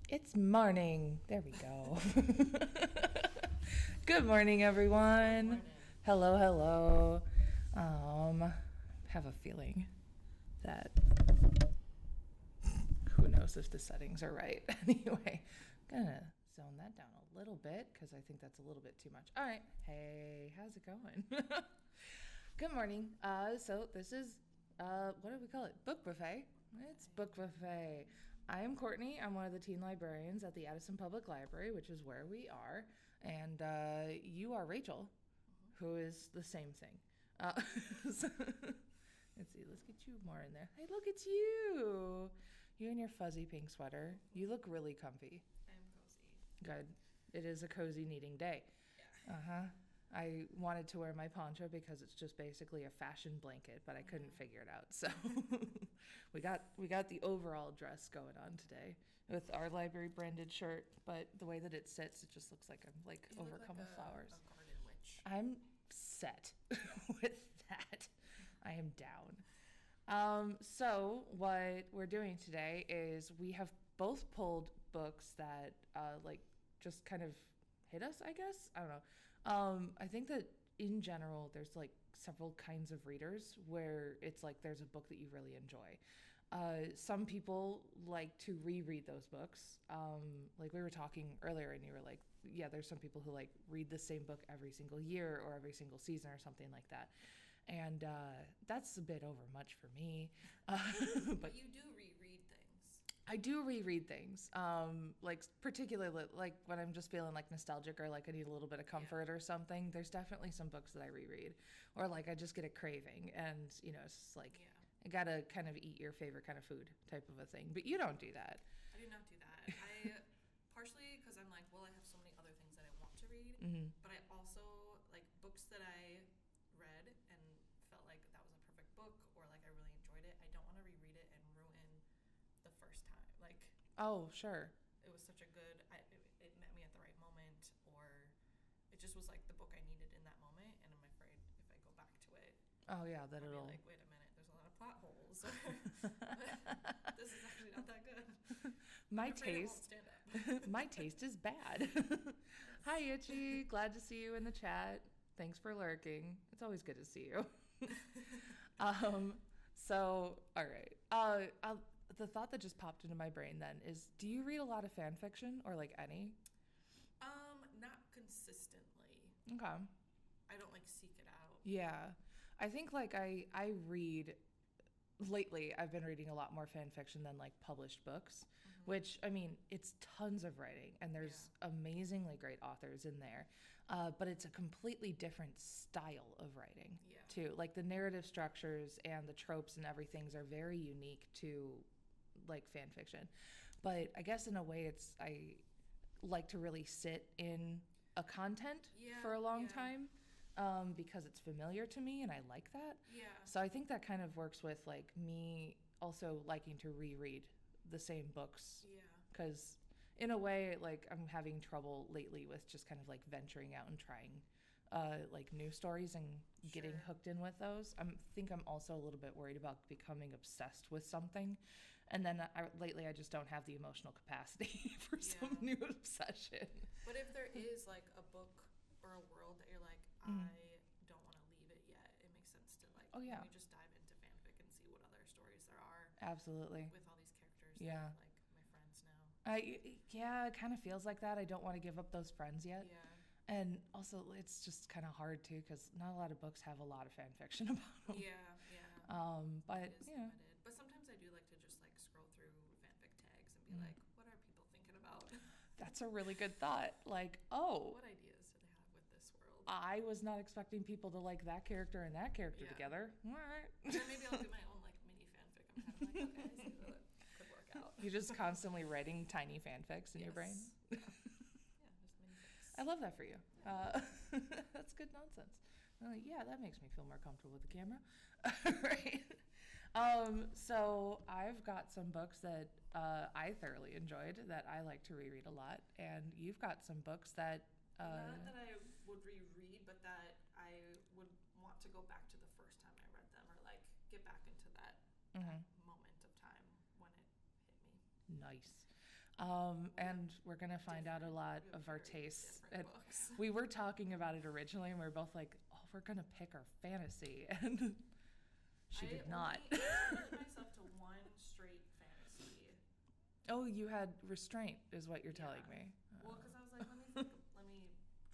It's morning. There we go. Good morning, everyone. Morning. Hello, hello. Have a feeling that who knows if the settings are right. Anyway, gonna zone that down a little bit because I think that's a little bit too much. All right. Hey, how's it going? Good morning. So this is what do we call it? Book buffet. It's book buffet. I am Courtney. I'm one of the teen librarians at the Addison Public Library, which is where we are. And you are Rachel, who is the same thing. So, let's see. Let's get you more in there. Hey, look, it's you. You in your fuzzy pink sweater. You look really comfy. I'm cozy. Good. It is a cozy knitting day. Yeah. Uh-huh. I wanted to wear my poncho because it's just basically a fashion blanket, but I couldn't figure it out. So we got the overall dress going on today with our library branded shirt, but the way that it sits, it just looks like I'm like You look overcome like with flowers. a garden witch. I'm set with that. I am down. So what we're doing today is we have both pulled books that like just kind of hit us, I guess. I don't know. I think that in general, there's like several kinds of readers where it's like there's a book that you really enjoy. Some people like to reread those books. Like we were talking earlier, and you were like, yeah, there's some people who like read the same book every single year or every single season or something like that. And that's a bit over much for me. But you do reread things. I do reread things, like particularly like when I'm just feeling like nostalgic or like I need a little bit of comfort or something. There's definitely some books that I reread, or like I just get a craving, and it's just like Yeah. I gotta kind of eat your favorite kind of food type of a thing. But you don't do that. I do not do that. I partially because I'm like, well, I have so many other things that I want to read, but I also like books that I read and felt like that was a perfect book or like I really enjoyed it. I don't want to reread it and ruin the first time. Like Oh, sure. it was such a good. It met me at the right moment, or it just was like the book I needed in that moment. And I'm afraid if I go back to it, Oh yeah, that I'll be it'll. like, wait a minute, there's a lot of plot holes. This is actually not that good. My I'm afraid it won't taste. stand up. My taste is bad. Hi, Itchy. Glad to see you in the chat. Thanks for lurking. It's always good to see you. So, all right. The thought that just popped into my brain then is, do you read a lot of fan fiction or like any? Not consistently. Okay. I don't like seek it out. Yeah. I think like I read lately I've been reading a lot more fan fiction than like published books, which I mean, it's tons of writing and there's amazingly great authors in there. But it's a completely different style of writing Yeah. too. Like the narrative structures and the tropes and everything's are very unique to like fan fiction. But I guess in a way I like to really sit in a content Yeah, for a long yeah. time, because it's familiar to me and I like that. Yeah. So I think that kind of works with like me also liking to reread the same books, Yeah. because in a way like I'm having trouble lately with just kind of like venturing out and trying like new stories and getting Sure. hooked in with those. I think I'm also a little bit worried about becoming obsessed with something, and then lately I just don't have the emotional capacity for some Yeah. new obsession. But if there is like a book or a world that you're like, I don't want to leave it yet, it makes sense to like Oh, yeah. maybe just dive into fanfic and see what other stories there are Absolutely. with all these characters Yeah. that are like my friends now. Yeah, it kind of feels like that. I don't want to give up those friends yet. Yeah. And also, it's just kind of hard too because not a lot of books have a lot of fan fiction about them. Yeah, yeah. But It is you know, limited. But sometimes I do like to just like scroll through fanfic tags and be like, what are people thinking about? that's a really good thought. Like, oh, What ideas do they have with this world? I was not expecting people to like that character and that character Yeah. together. All right. And then maybe I'll do my own like mini fanfic. I'm kind of like, okay, I see how that could work out. You're just constantly writing tiny fanfics in your brain. Yes. Yeah, just mini fics. I love that for you. That's good nonsense. I'm like, yeah, that makes me feel more comfortable with the camera. Right. So I've got some books that I thoroughly enjoyed that I like to reread a lot, and you've got some books that. Not that I would reread, but that I would want to go back to the first time I read them, or like get back into that moment of time when it hit me. Nice. And we're going to find out a lot of our tastes. And Books. we were talking about it originally, and we were both like, oh, we're going to pick our fantasy. And she did not. I limited myself to one straight fantasy. Oh, you had restraint, is what you're telling Yeah. me. Well, because I was like, let me think, let me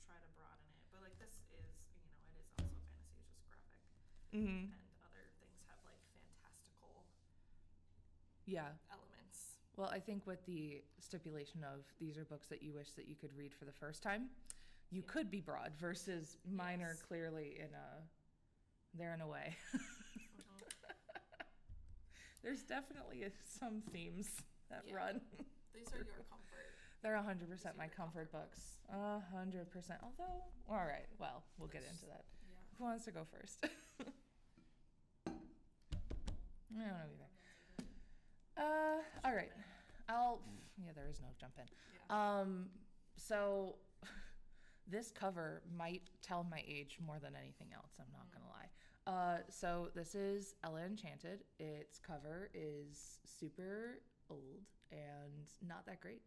try to broaden it. But like, this is, it is also fantasy. It's just graphic, Mm-hmm. and other things have like fantastical Yeah. elements. Well, I think with the stipulation of these are books that you wish that you could read for the first time, you Yeah. could be broad versus mine are Yes. clearly they're in a way. There's definitely some themes that Yeah. run. These are your comfort. They're 100% These are my your comfort comfort books. 100%. Although, all right, well, we'll get There's- into that. Yeah. Who wants to go first? I don't know either. All right. There is no jump in. Yeah. So this cover might tell my age more than anything else. I'm not gonna lie. So this is Ella Enchanted. Its cover is super old and not that great.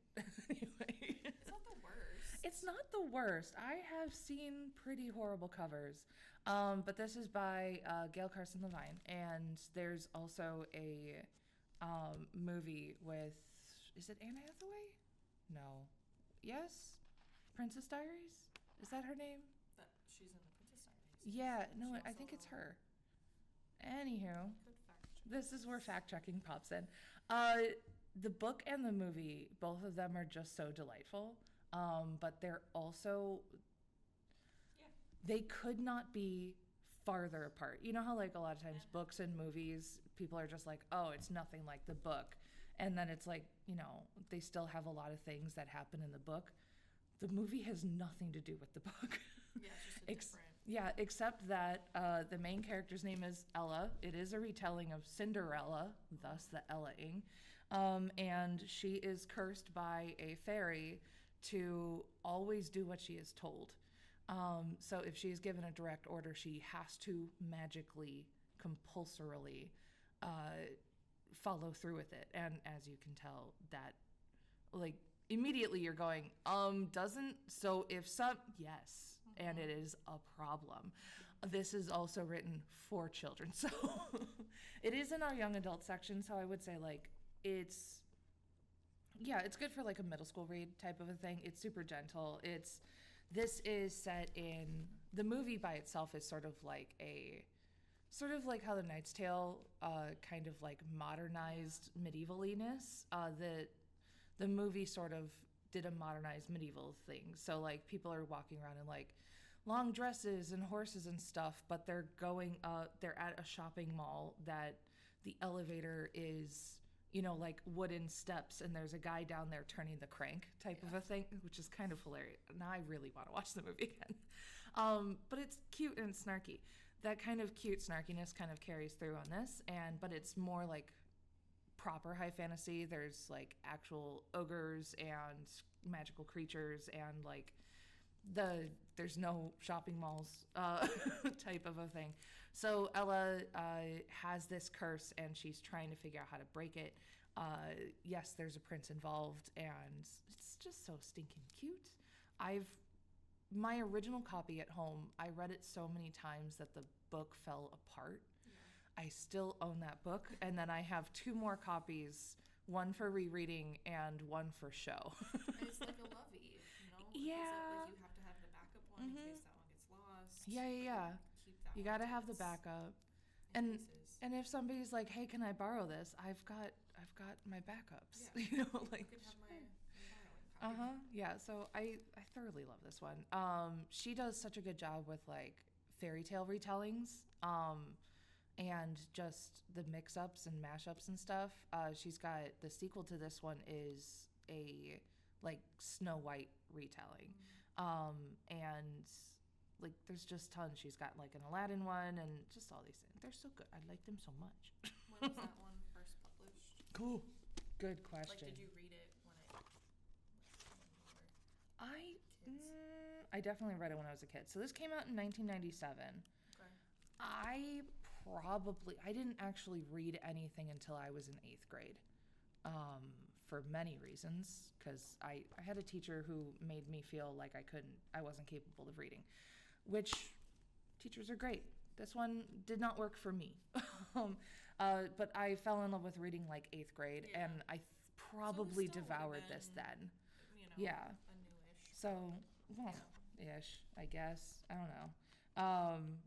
Anyway. It's not the worst. It's not the worst. I have seen pretty horrible covers. But this is by Gail Carson Levine. And there's also a movie with, is it Anne Hathaway? No. Yes? Princess Diaries? Is that her name? That she's in the Princess Diaries. Yeah, no, She I also think it's her. Anywho, Good fact check. this is where fact checking pops in. The book and the movie, both of them are just so delightful. But they're also, Yeah. they could not be farther apart. You know how like a lot of times books and movies, people are just like, oh, it's nothing like the book. And then it's like, they still have a lot of things that happen in the book. The movie has nothing to do with the book. Yeah, it's just a different. Yeah, except that the main character's name is Ella. It is a retelling of Cinderella, thus the Ella-ing. And she is cursed by a fairy to always do what she is told. So if she is given a direct order, she has to magically, compulsorily follow through with it. And as you can tell, that, like, immediately you're going, yes, and it is a problem. This is also written for children. So it is in our young adult section. So I would say, like, it's good for like a middle school read type of a thing. It's super gentle. This is set in, the movie by itself is sort of like how The Knight's Tale kind of like modernized medievaliness. The movie sort of did a modernized medieval thing. So like people are walking around in like long dresses and horses and stuff, but they're at a shopping mall that the elevator is, like wooden steps, and there's a guy down there turning the crank type of a thing, which is kind of hilarious. Now I really want to watch the movie again. But it's cute and snarky. That kind of cute snarkiness kind of carries through on this, but it's more like proper high fantasy. There's like actual ogres and magical creatures, and like there's no shopping malls type of a thing. So Ella has this curse, and she's trying to figure out how to break it. Yes, there's a prince involved, and it's just so stinking cute. My original copy at home, I read it so many times that the book fell apart. Yeah. I still own that book, and then I have 2 more copies, one for rereading and one for show. And it's like a lovey, Yeah. Like you have to have the backup one in case that one gets lost. Yeah. Keep that You one got to till have the it's backup. in pieces. And if somebody's like, "Hey, can I borrow this?" I've got my backups. Yeah. Like. You could have my borrowing copy. Yeah. So I thoroughly love this one. She does such a good job with like fairy tale retellings. And just the mix-ups and mashups and stuff. She's got the sequel to this one is a like Snow White retelling. And like there's just tons. She's got like an Aladdin one and just all these things. They're so good. I like them so much. When was that one first published? Cool. Good question. Like, did you read it when you were kids? I definitely read it when I was a kid. So this came out in 1997. Okay. I didn't actually read anything until I was in 8th grade. for many reasons, because I had a teacher who made me feel like I wasn't capable of reading, which teachers are great. This one did not work for me. But I fell in love with reading like 8th grade, and I probably devoured this then. Yeah. A newish. So, well, ish, I guess. I don't know.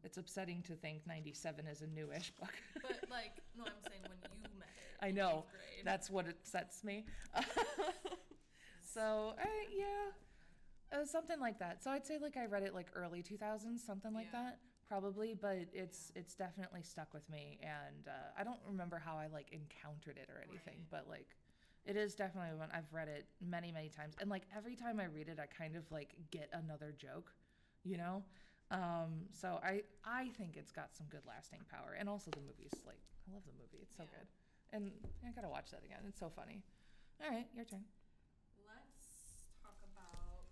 It's upsetting to think 97 is a newish book. But like, no, I'm saying when you met it. I in know. 8th grade. That's what upsets me. So, something like that. So I'd say like I read it like early 2000s, something like that. Probably, but it's definitely stuck with me, and I don't remember how I like encountered it or anything, but like it is definitely one I've read it many times, and like every time I read it I kind of like get another joke, you know. So I think it's got some good lasting power, and also the movie's like I love the movie, it's so good, and I gotta watch that again, it's so funny. All right, your turn. Let's talk about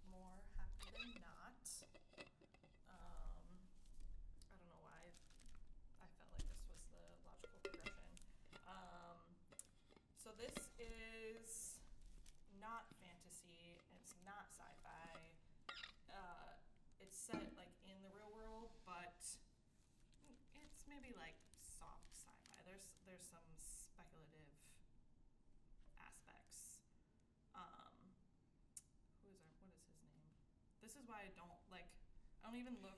more happy than not. I don't know why I felt like this was the logical progression. So this is not fantasy. It's not sci-fi. It's set like in the real world, but it's maybe like soft sci-fi. There's some speculative aspects. What is his name? This is why I don't even look.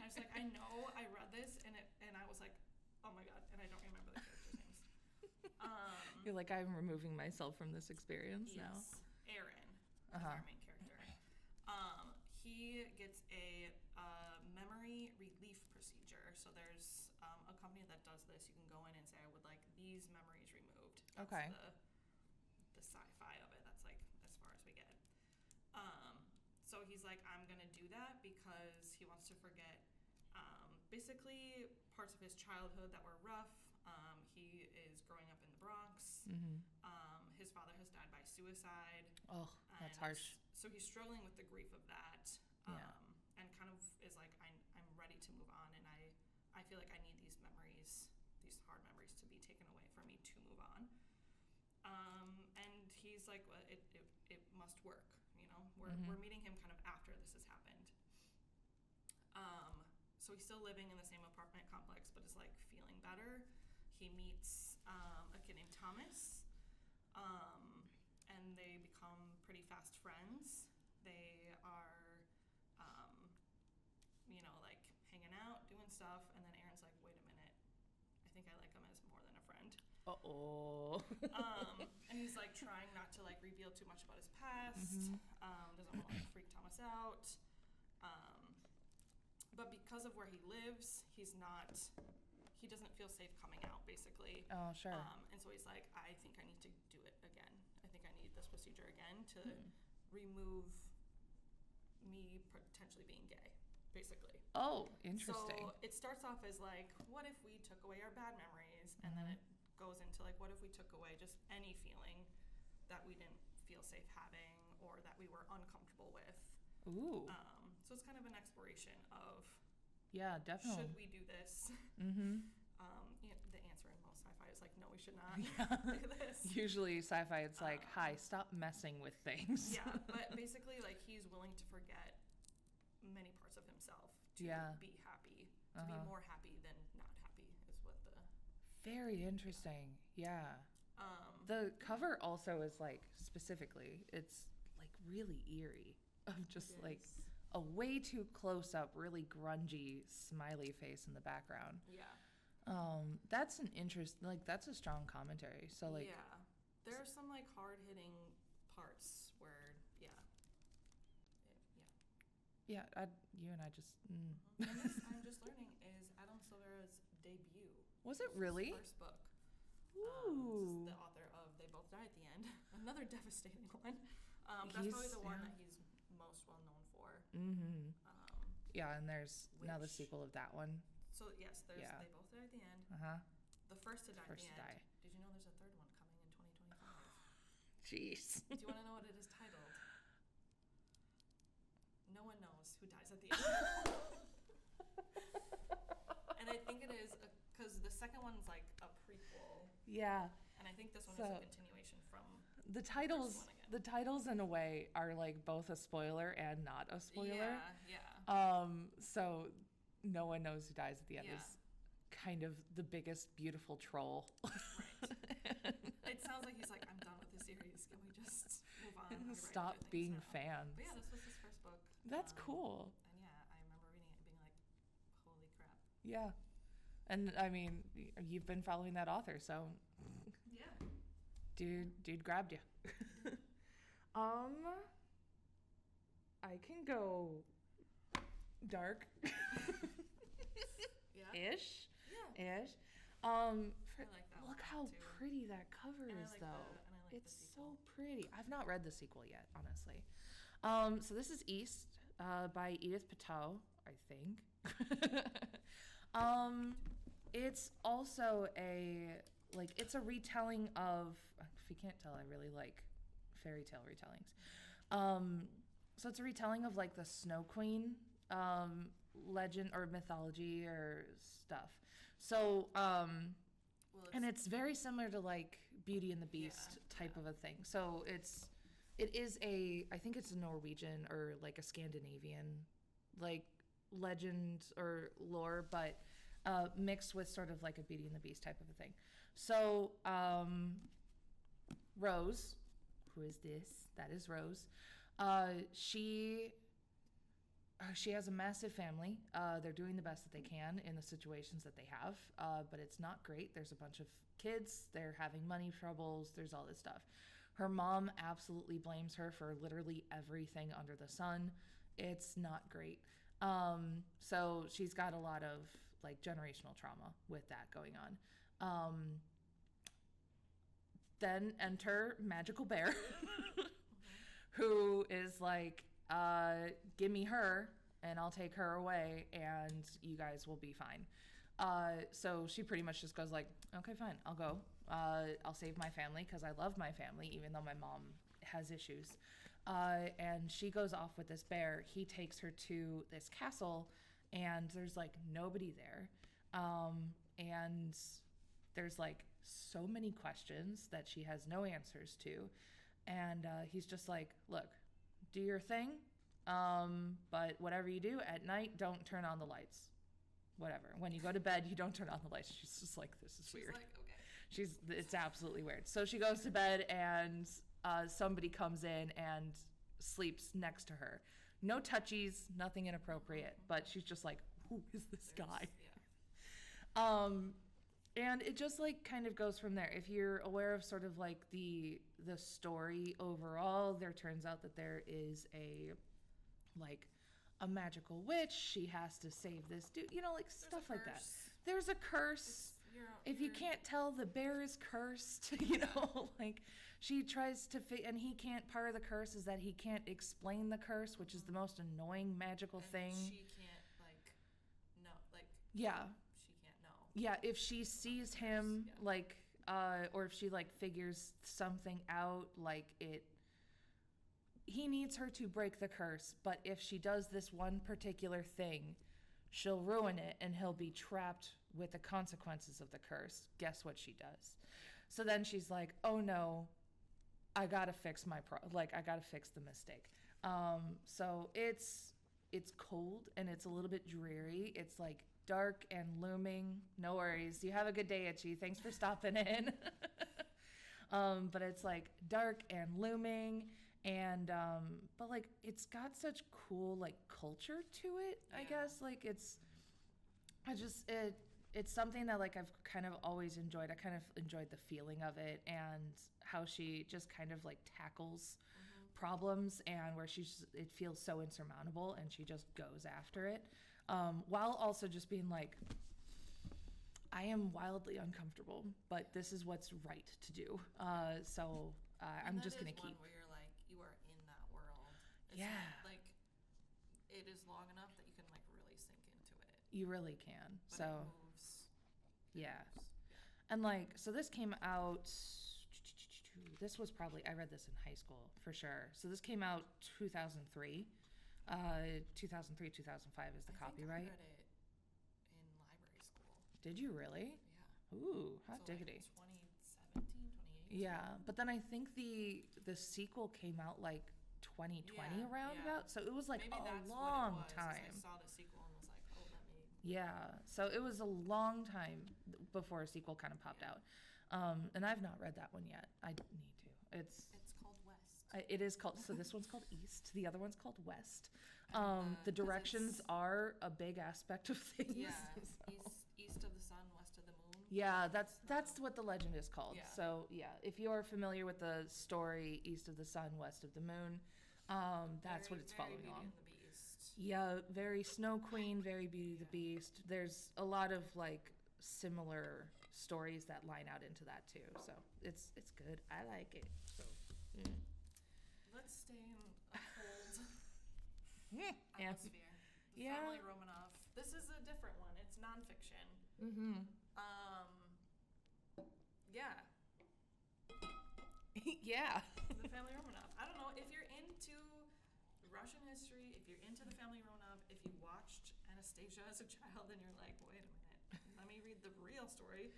I was like, I know I read this and I was like, oh my god, and I don't remember the characters' names. You're like, I'm removing myself from this experience now. Aaron is our main character. He gets a memory relief procedure. So there's a company that does this. You can go in and say, I would like these memories removed. That's the sci-fi of it. That's like as far as we get. So he's like, I'm going to do that because he wants to forget basically parts of his childhood that were rough. He is growing up in the Bronx. Mm-hmm. His father has died by suicide. Oh, that's harsh. So he's struggling with the grief of that. And kind of is like, I'm ready to move on. And I feel like I need these memories, these hard memories to be taken away from me to move on. And he's like, well, it must work. We're meeting him kind of after this has happened. So he's still living in the same apartment complex, but is like feeling better. He meets a kid named Thomas, and they become pretty fast friends. They are, like hanging out, doing stuff, and then Aaron's like, wait a minute, I think I like him as more than a friend. Uh-oh. And he's like trying not to like reveal too much about his past. Doesn't want to like freak Thomas out. But because of where he lives, he doesn't feel safe coming out, basically. Oh, sure. And so he's like, I think I need to do it again. I think I need this procedure again to remove me potentially being gay, basically. Oh, interesting. So it starts off as like, what if we took away our bad memories? And then it goes into like, what if we took away just any feeling that we didn't feel safe having or that we were uncomfortable with? Ooh. So it's kind of an exploration of, yeah, definitely. should we do this? Mm-hmm. The answer in most sci-fi is like, no, we should not do this. Usually sci-fi, it's like, hi, stop messing with things. Yeah, but basically like he's willing to forget many parts of himself to be happy, to be more happy than not happy is what the... Very interesting. Yeah. The cover also is like, specifically, it's like really eerie of just like a way too close up, really grungy smiley face in the background. Yeah. That's an that's a strong commentary. So like, yeah, there are some like hard hitting parts where, yeah, you and I just. And this, I'm just learning, is Adam Silvera's debut. Was it really? His first book. Ooh. This is the author of They Both Die at the End. Another devastating one. That's probably the one that he's most well known for. Mm-hmm. Yeah, and there's now the sequel of that one. So yes, there's They Both Die at the End. The First to Die at the End. Did you know there's a third one coming in 2025? Jeez. Do you want to know what it is titled? No one knows who dies at the end. And I think it is because the second one's like a prequel. Yeah. And I think this one is So- a continuation from The first titles, one again. the titles in a way are like both a spoiler and not a spoiler. Yeah. So no one knows who dies at the end Yeah. is kind of the biggest beautiful troll. Right. It sounds like he's like, I'm done with the series. Can we just move on? I write Stop other things being now." fans. But yeah, this was his first book. That's cool. And yeah, I remember reading it and being like, holy crap. Yeah. And I mean, you've been following that author, so Yeah. dude grabbed you. I can go dark. Yeah. Ish. Yeah. Ish. I like that Look one how too. pretty that cover And I is, like though. and I like It's the so sequel. pretty. I've not read the sequel yet, honestly. So this is East by Edith Patel, I think. It's also it's a retelling of, if you can't tell, I really like fairy tale retellings. So it's a retelling of like the Snow Queen legend or mythology or stuff. So, Well, and it's very similar to like Beauty and the Beast type yeah. of a thing. So it is I think it's a Norwegian or like a Scandinavian like legend or lore, but mixed with sort of like a Beauty and the Beast type of a thing. So Rose, who is this? That is Rose. She has a massive family. They're doing the best that they can in the situations that they have, but it's not great. There's a bunch of kids. They're having money troubles. There's all this stuff. Her mom absolutely blames her for literally everything under the sun. It's not great. So she's got a lot of like generational trauma with that going on. Then enter Magical Bear, who is like, give me her and I'll take her away and you guys will be fine. So she pretty much just goes like, okay, fine, I'll go. I'll save my family because I love my family, even though my mom has issues. And she goes off with this bear. He takes her to this castle and there's like nobody there. And there's like so many questions that she has no answers to. And he's just like, look, do your thing. But whatever you do at night, don't turn on the lights. Whatever. When you go to bed, you don't turn on the lights. She's just like, this is weird. Like, okay. It's absolutely weird. So she goes to bed and somebody comes in and sleeps next to her. No touchies, nothing inappropriate, but she's just like, who is this guy? Yeah. And it just like kind of goes from there. If you're aware of sort of like the story overall, there turns out that there is a magical witch. She has to save this dude, like stuff like that. There's a curse. If you can't tell, the bear is cursed, like she tries to and he can't. Part of the curse is that he can't explain the curse, which is the most annoying magical thing. She can't know, yeah. She can't know. Yeah, if she sees him, or if she figures something out, he needs her to break the curse. But if she does this one particular thing, she'll ruin it, and he'll be trapped with the consequences of the curse. Guess what she does? So then she's like, "Oh no, I gotta fix I gotta fix the mistake." So it's cold and it's a little bit dreary. It's dark and looming. No worries. You have a good day, Itchy. Thanks for stopping in. But it's dark and looming, and but it's got such cool culture to it. I guess it's something that I've kind of always enjoyed. I kind of enjoyed the feeling of it and how she just kind of tackles problems, and where it feels so insurmountable and she just goes after it, while also just being I am wildly uncomfortable, but this is what's right to do. So I'm just gonna keep. One where you're you are in that world. It's not, it is long enough that you can really sink into it. You really can. But so it moves. yeah. And so this came out. This was probably, I read this in high school for sure. So this came out 2003. 2003, 2005 is the copyright. I read it in library school. Did you really? Yeah. Ooh, hot So diggity. 2017, Yeah, but then I think the sequel came out like 2020 around about, so it was like maybe a that's long what it was, time. I saw the sequel and was like, oh, let me. Yeah, so it was a long time before a sequel kind of popped out. And I've not read that one yet. I need to. It's called West. It is called, so this one's called East. The other one's called West. The 'Cause directions are a big aspect of things. Yeah, so. east of the sun, west of the moon. Yeah, that's what the legend is called. Yeah. So yeah, if you're familiar with the story East of the Sun, West of the Moon, that's what it's following Beauty along. and the Beast. Yeah, very Snow Queen, very Beauty the Beast. There's a lot of like similar stories that line out into that too. So it's good. I like it. So Let's stay in a cold yeah. atmosphere. The Yeah. Family Romanov. This is a different one. It's nonfiction. Mm-hmm. Yeah. Yeah. The Family Romanov. I don't know if you're into Russian history, if you're into the Family Romanov, if you watched Anastasia as a child and you're like, wait a minute, let me read the real story,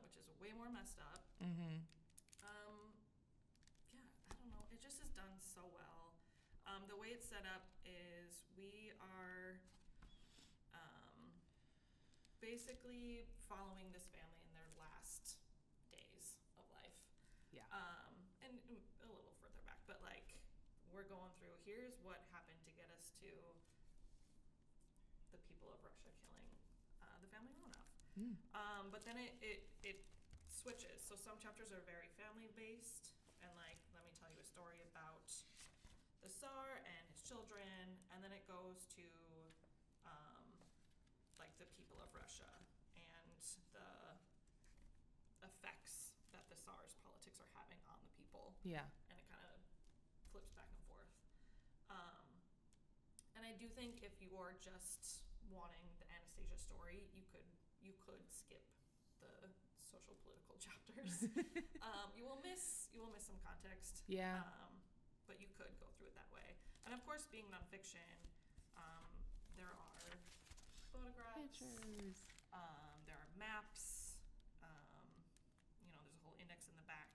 which is way more messed up. Mm-hmm. Yeah, I don't know. It just is done so well. The way it's set up is we are basically following this family in their last days of life. Yeah. And a little further back, but like we're going through, here's what happened to get us to the people of Russia killing the family Romanov. Mm. But then it switches. So some chapters are very family based and like, let me tell you a story about the Tsar and his children, and then it goes to like the people of Russia and the effects that the Tsar's politics are having on the people. Yeah. And it kind of flips back and forth. And I do think if you are just wanting the Anastasia story, you could skip the social political chapters. You will miss some context. Yeah. But you could go through it that way. And of course, being nonfiction, there are photographs. Pictures. There are maps. There's a whole index in the back.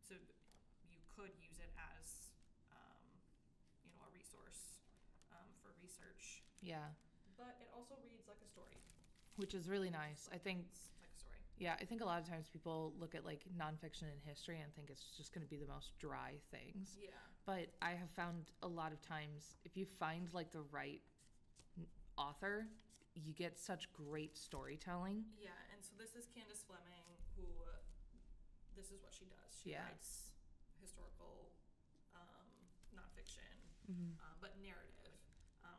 So you could use it as, a resource for research. Yeah. But it also reads like a story. Which is really nice. I think. It's like a story. Yeah, I think a lot of times people look at like nonfiction and history and think it's just going to be the most dry things. Yeah. But I have found a lot of times if you find like the right author, you get such great storytelling. Yeah, and so this is Candace Fleming, who this is what she does. She writes historical nonfiction, but narrative.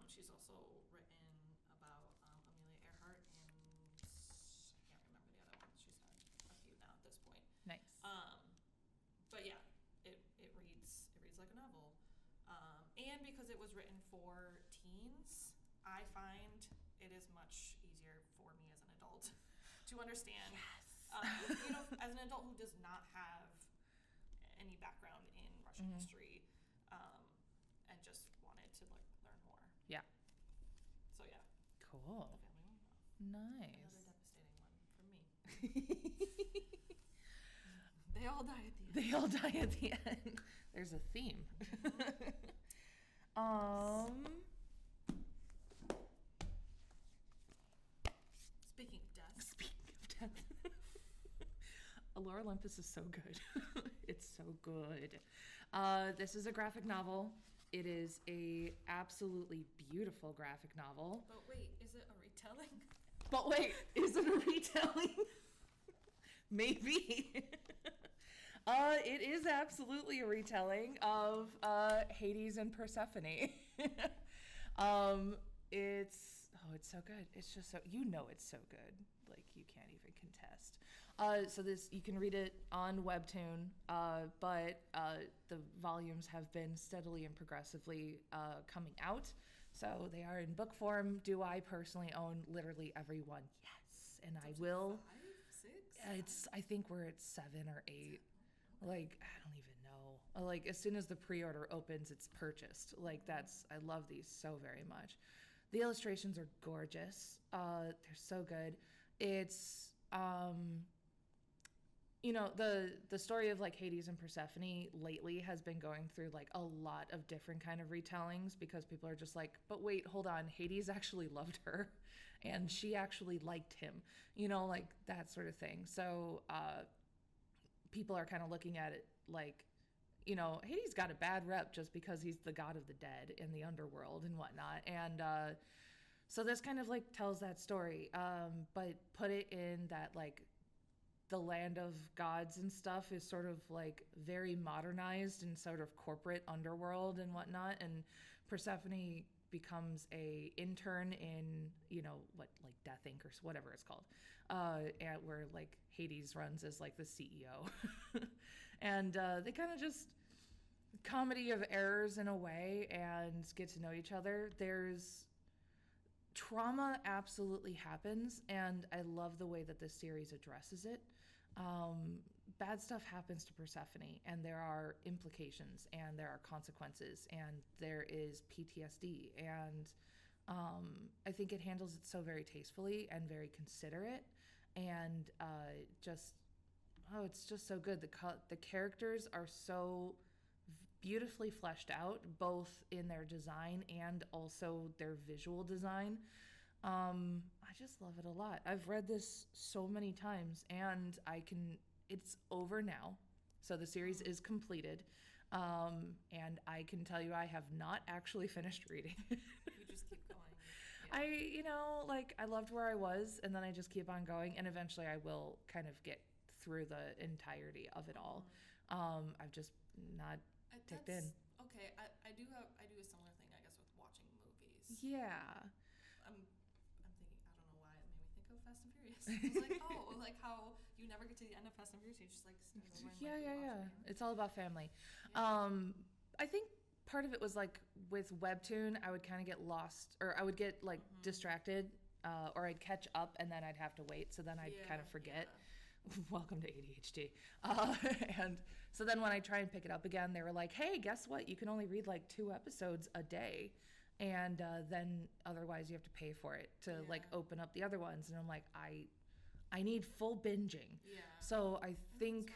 She's also written about Amelia Earhart and I can't remember the other ones. She's had a few now at this point. Nice. But yeah, it reads like a novel, and because it was written for teens, I find it is much easier for me as an adult to understand. Yes. As an adult who does not have any background in Russian history, and just wanted to like learn more. Yeah. So yeah. Cool. The Family Romanov. Nice. Another devastating one for me. They all die at the end. They all die at the end. There's a theme. Speaking of death. Speaking of death. Allure Olympus is so good. It's so good. This is a graphic novel. It is a absolutely beautiful graphic novel. But wait, is it a retelling? But wait, is it a retelling? Maybe. It is absolutely a retelling of Hades and Persephone. It's so good. It's just so, it's so good. Like, you can't even contest. So this, you can read it on Webtoon, but the volumes have been steadily and progressively coming out. So they are in book form. Do I personally own literally every one? Yes. And I will. 5, 6? I think we're at 7 or 8. Like, I don't even know. Like, as soon as the pre-order opens, it's purchased. Like, I love these so very much. The illustrations are gorgeous. They're so good. It's you know, the story of like Hades and Persephone lately has been going through like a lot of different kind of retellings, because people are just like, but wait, hold on, Hades actually loved her and she actually liked him, you know, like that sort of thing. So people are kind of looking at it like, you know, Hades got a bad rep just because he's the god of the dead in the underworld and whatnot. And so this kind of like tells that story, but put it in that like the land of gods and stuff is sort of like very modernized and sort of corporate underworld and whatnot. And Persephone becomes a intern in, you know, what, like Death Inc. or whatever it's called, where like Hades runs as like the CEO. And they kind of just comedy of errors in a way and get to know each other. There's trauma absolutely happens, and I love the way that this series addresses it. Bad stuff happens to Persephone, and there are implications, and there are consequences, and there is PTSD, and I think it handles it so very tastefully and very considerate, and it's just so good. The characters are so beautifully fleshed out, both in their design and also their visual design. I just love it a lot. I've read this so many times, and it's over now. So the series is completed. And I can tell you I have not actually finished reading. You just keep going. Yeah. I loved where I was, and then I just keep on going, and eventually I will kind of get through the entirety of it all. I've just not ticked in. Okay, I do a similar thing, I guess, with watching movies. Yeah. I'm thinking, I don't know why it made me think of Fast and Furious. I was like, oh, like how you never get to the end of Fast and Furious, you just like start over and Yeah. It's all about family. Yeah. I think part of it was like with Webtoon, I would kind of get lost, or I would get like distracted, or I'd catch up and then I'd have to wait. So then I'd kind of forget. Yeah. Welcome to ADHD. And so then when I try and pick it up again, they were like, hey, guess what? You can only read like 2 episodes a day. And then otherwise you have to pay for it to like open up the other ones. And I'm like, I need full binging. Yeah. So I think,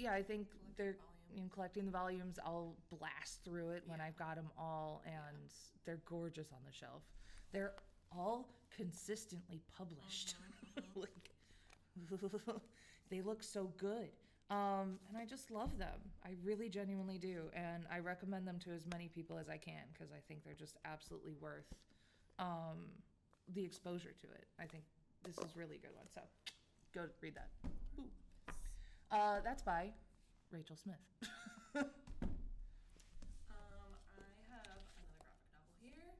I think they're volume. Collecting the volumes. I'll blast through it when I've got them all, and they're gorgeous on the shelf. They're all consistently published. Like, they look so good. And I just love them. I really genuinely do. And I recommend them to as many people as I can, because I think they're just absolutely worth the exposure to it. I think this is really a good one. So go read that. Ooh. That's by Rachel Smith. I have another graphic novel here,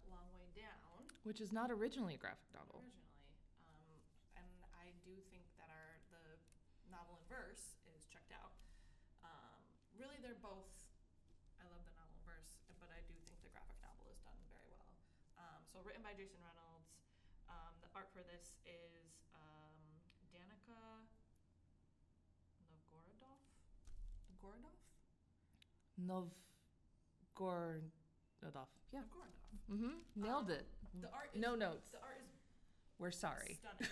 Long Way Down. Which is not originally a graphic novel. And I do think that the novel in verse is checked out. Really, they're both. I love the novel in verse, but I do think the graphic novel is done very well. So written by Jason Reynolds. The art for this is Danica Novgorodov. Yeah. Novgorodov. Nailed it. The art is, no notes. The art is We're sorry. stunning.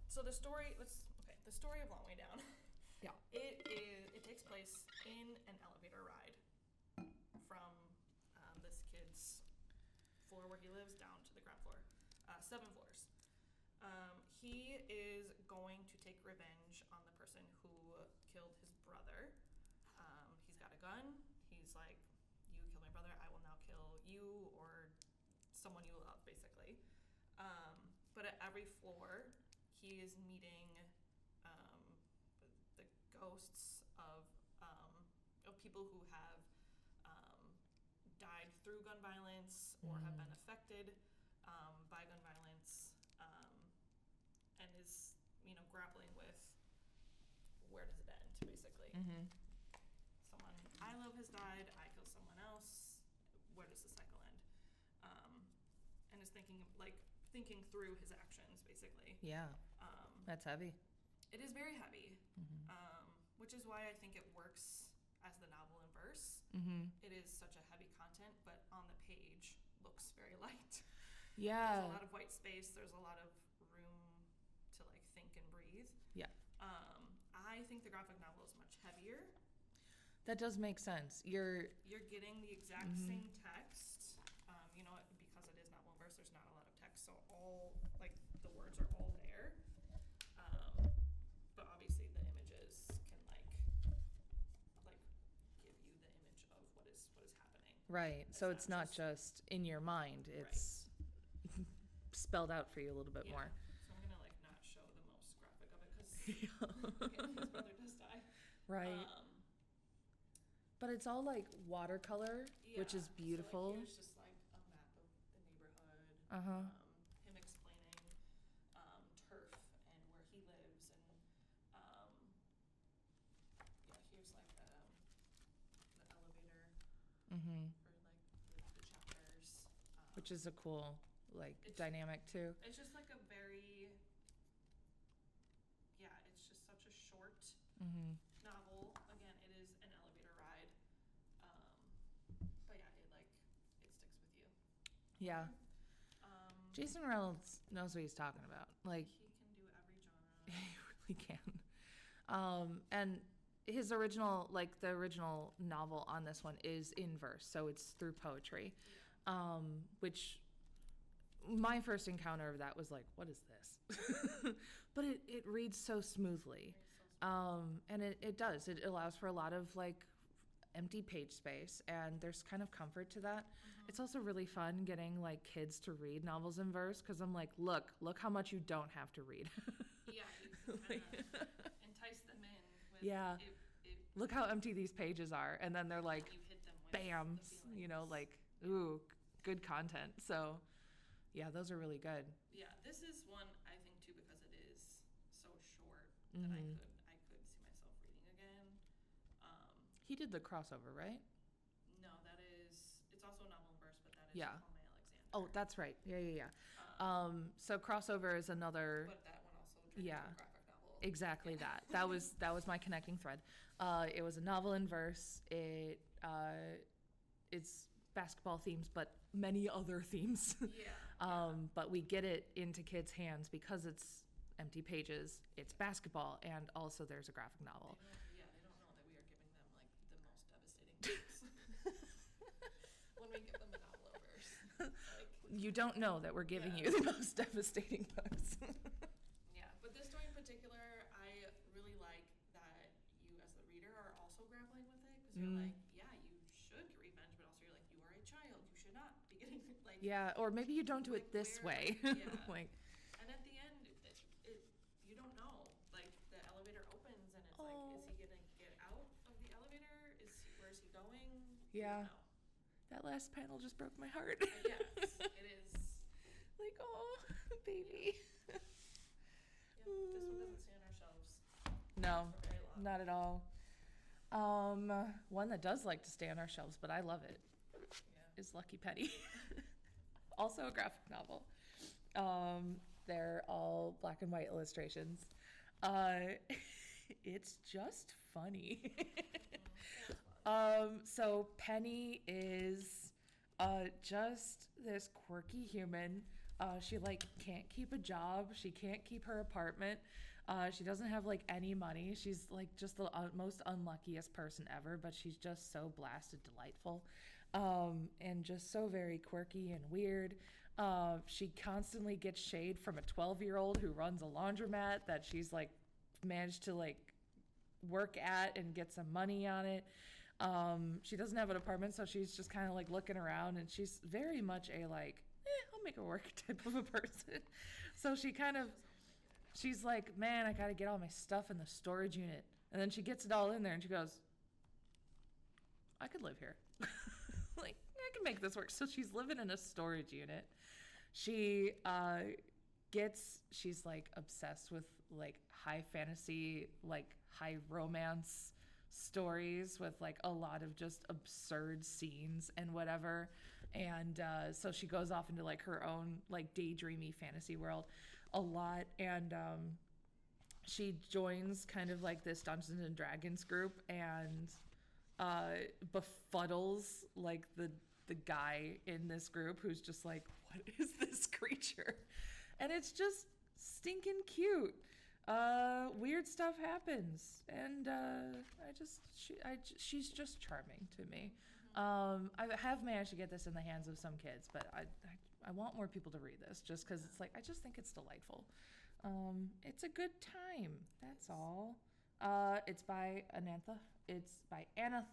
So the story the story of Long Way Down. Yeah. It takes place in an elevator ride from this kid's floor where he lives down to the ground floor. 7 floors. He is going to take revenge on the person who killed his brother. He's got a gun. He's like, you killed my brother, I will now kill you or someone you love, basically. But at every floor, he is meeting the ghosts of people who have died through gun violence or have been affected by gun violence, and is, grappling with where does it end, basically. Someone I love has died, I kill someone else, where does the cycle end? And is thinking through his actions, basically. Yeah. That's heavy. It is very heavy, which is why I think it works as the novel in verse. It is such a heavy content, but on the page looks very light. Yeah. There's a lot of white space. There's a lot of room to think and think the graphic novel is much heavier. That does make sense. You're getting the exact same text. You know, because it is novel verse, there's not a lot of text, so all like the words are all there. But obviously the images can like give you the image of what is happening. right. So it's not just in your mind. It's spelled out for you a little bit more. So I'm gonna like not show the most graphic of it because his brother does die. Right. But it's all like watercolor, which is beautiful. So, like, here's just like a map of the neighborhood. Uh-huh. Him explaining turf and where he lives, and here's like the elevator Mm-hmm. for like the chapters. Which is a cool dynamic too. It's just like a very it's just such a short Mm-hmm. novel. Again, it is an elevator ride. But yeah, it sticks with you. Yeah. Jason Reynolds knows what he's talking about. Like, he can do every genre. he really can. And his original, the original novel on this one is in verse, so it's through poetry. Which my first encounter of that was like, what is this? But it reads so smoothly. And it does. It allows for a lot of empty page space, and there's kind of comfort to that. It's also really fun getting kids to read novels in verse, because I'm like, look how much you don't have to read. Yeah, you can entice them in with Yeah. Look how empty these pages are, and then they're like, you hit them with bam, the feelings. ooh, good content. So yeah, those are really good. Yeah, this is one I think too, because it is so short that I could see myself reading again. He did the crossover, right? No, it's also a novel in verse, but that is Yeah. Call Me Alexander. Oh, that's right. Yeah. So crossover is another. But that one also turned into a graphic novel. Exactly that. That was my connecting thread. It was a novel in verse. It's basketball themes, but many other themes. Yeah. But we get it into kids' hands because it's empty pages. It's basketball, and also there's a graphic novel. They don't know that we are giving them the most devastating books. When we give them a novel in verse. You don't know that we're giving you the most devastating books. Yeah, but this story in particular, I really like that you as the reader are also grappling with it, because you're like, yeah, you should get revenge, but also you're like, you are a child, you should not be getting Yeah, or maybe you don't do it this way. Yeah. And at the end, you don't know. The elevator opens, and it's is he gonna get out of the elevator? Where is he going? Yeah. You don't know. That last panel just broke my heart. Yes, it is. Oh, baby. Yeah, this one doesn't stay on our shelves No, for very long. not at all. One that does like to stay on our shelves, but I love it, is Lucky Penny. Also a graphic novel. They're all black and white illustrations. It's just funny. So Penny is just this quirky human. She can't keep a job. She can't keep her apartment. She doesn't have any money. She's just the most unluckiest person ever, but she's just so blasted delightful, and just so very quirky and weird. She constantly gets shade from a 12-year-old who runs a laundromat that she's managed to work at and get some money on it. She doesn't have an apartment, so she's just kind of looking around, and she's very much a I'll make it work type of a person. So she's like, man, I gotta get all my stuff in the storage unit. And then she gets it all in there, and she goes, I could live here. I can make this work. So she's living in a storage unit. She's obsessed with high fantasy, high romance stories with a lot of just absurd scenes and whatever. And so she goes off into her own daydreamy fantasy world a lot. And she joins kind of this Dungeons and Dragons group, and befuddles the guy in this group who's just what is this creature? And it's just stinking cute. Weird stuff happens, and she's just charming to me. I have managed to get this in the hands of some kids, but I want more people to read this just because it's like I just think it's delightful. It's a good time. That's all. It's by Anantha. It's by Ananth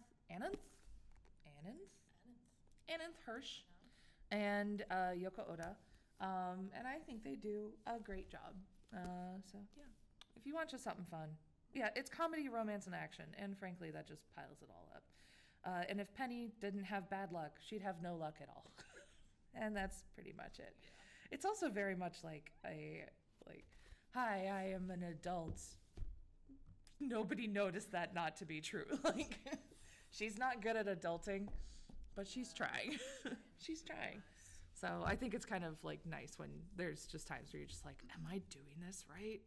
Hirsch and Yoko Oda. And I think they do a great job. So yeah, if you want just something fun, yeah, it's comedy, romance, and action, and frankly, that just piles it all up. And if Penny didn't have bad luck, she'd have no luck at all. And that's pretty much it. Yeah. It's also very much like hi, I am an adult. Nobody noticed that not to be true. Like, she's not good at adulting, but she's trying. She's trying. So I think it's kind of like nice when there's just times where you're just like, am I doing this right?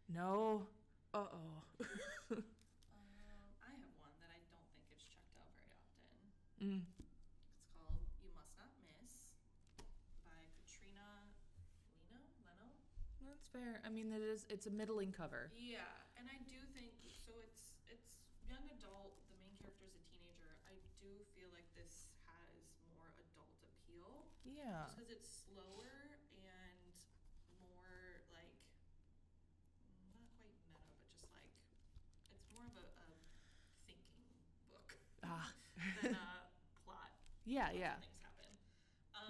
No. Uh-oh. I have one that I don't think gets checked out very often. It's called You Must Not Miss by Katrina Leno? That's fair. I mean, it's a middling cover. Yeah, and I do think, so it's young adult, the main character is a teenager. I do feel like this has more adult appeal. Yeah. Just because it's slower and more like, not quite meta, but just like, it's more of a thinking book than a plot. Yeah, Lots yeah. of things happen.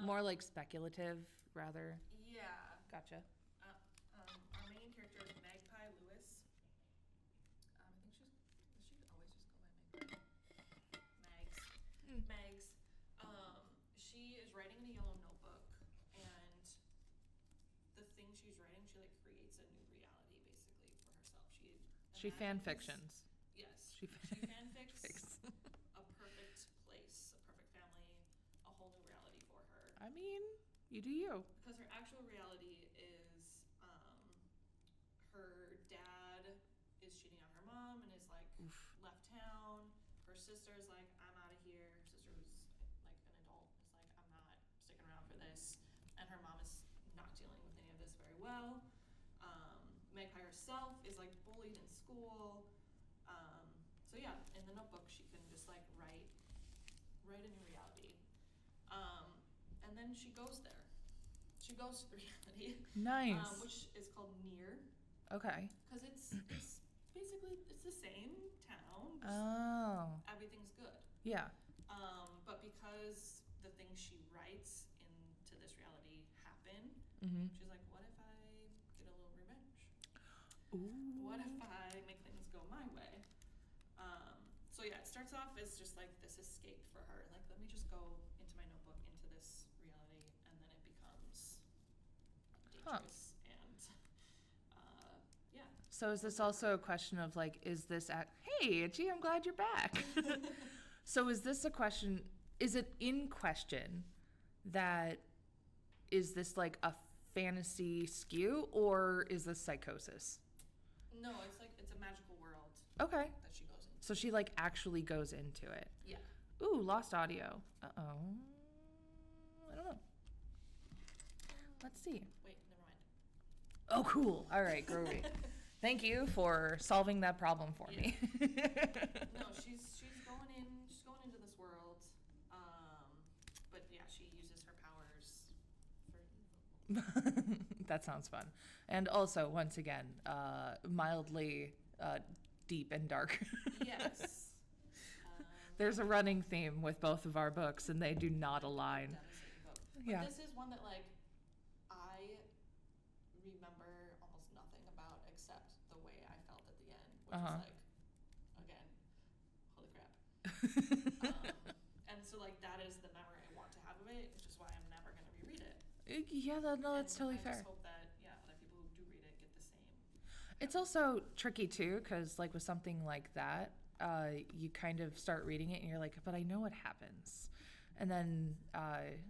More like speculative, rather. Yeah. Gotcha. Our main character is Magpie Lewis. I think does she always just go by Magpie? Mags. She is writing in a yellow notebook, and the thing she's writing, she like creates a new reality basically for herself. She fan fictions. Yes. She fanfics a perfect place, a perfect family, a whole new reality for her. I mean, you do you. Because her actual reality is her dad is cheating on her mom and is like left town. Her sister's like, I'm out of here. Her sister who's like an adult is like, I'm not sticking around for this. And her mom is not dealing with any of this very well. Magpie herself is like bullied in school. So yeah, in the notebook she can just like write a new reality. And then she goes there. She goes to the reality. Nice. Which is called Near. Okay. Because it's basically it's the same town. Everything's good. Yeah. But because the things she writes into this reality happen, she's like, what if I get a little revenge? Ooh. What if I make things go my way? So yeah, it starts off as just like this escape for her. Like, let me just go into my notebook, into this reality, and then it becomes dangerous. And yeah. So is this also a question of like, is this hey, Itchy, I'm glad you're back. So is this a question, is it in question that, is this like a fantasy skew or is this psychosis? No, it's like, it's a magical world. Okay. That she goes into. So she like actually goes into it. Yeah. Ooh, lost audio. Uh-oh. I don't know. Let's see. Wait, never mind. Oh, cool. All right, groovy. Thank you for solving that problem for me. No, she's going into this world. But yeah, she uses her powers for evil. That sounds fun. And also, once again, mildly deep and dark. Yes. There's a running theme with both of our books, and they do not align. Devastating book. But Yeah. this is one that like I remember almost nothing about except the way I felt at the end, which is like, again, holy crap. And so like that is the memory I want to have of it, which is why I'm never going to reread it. Yeah, no, that's totally I fair. just hope that other people who do read it get the same. It's also tricky too, because like with something like that, you kind of start reading it and you're like, but I know what happens. And then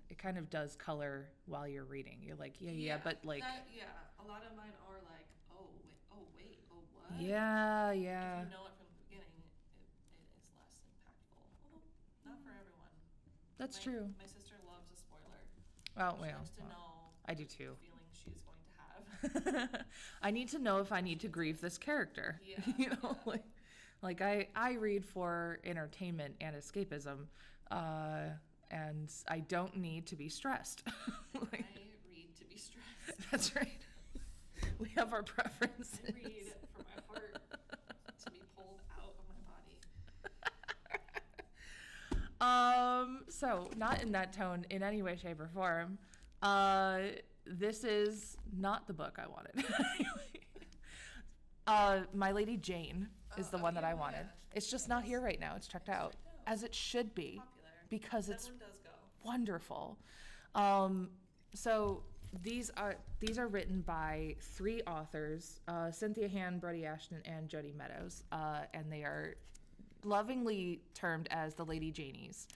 it kind of does color while you're reading. You're like, yeah, but like... a lot of mine are like, oh, what? Yeah. If you know it from the beginning, it is less impactful. Although, not for everyone. That's true. My sister loves a spoiler. Oh, She well, likes to know I do too. the feeling she's going to have. I need to know if I need to grieve this character. Yeah, You know, yeah. like I read for entertainment and escapism, and I don't need to be stressed. Like, I read to be stressed. that's right. We have our preferences. I read for my heart to be pulled out of my body. So not in that tone in any way, shape, or form. This is not the book I wanted. My Lady Jane is the one that I wanted. It's just not here right now. It's checked out, as it should be, Popular. because That it's one does go. wonderful. So these are written by 3 authors: Cynthia Han, Brody Ashton, and Jodi Meadows, and they are lovingly termed as the Lady Janies.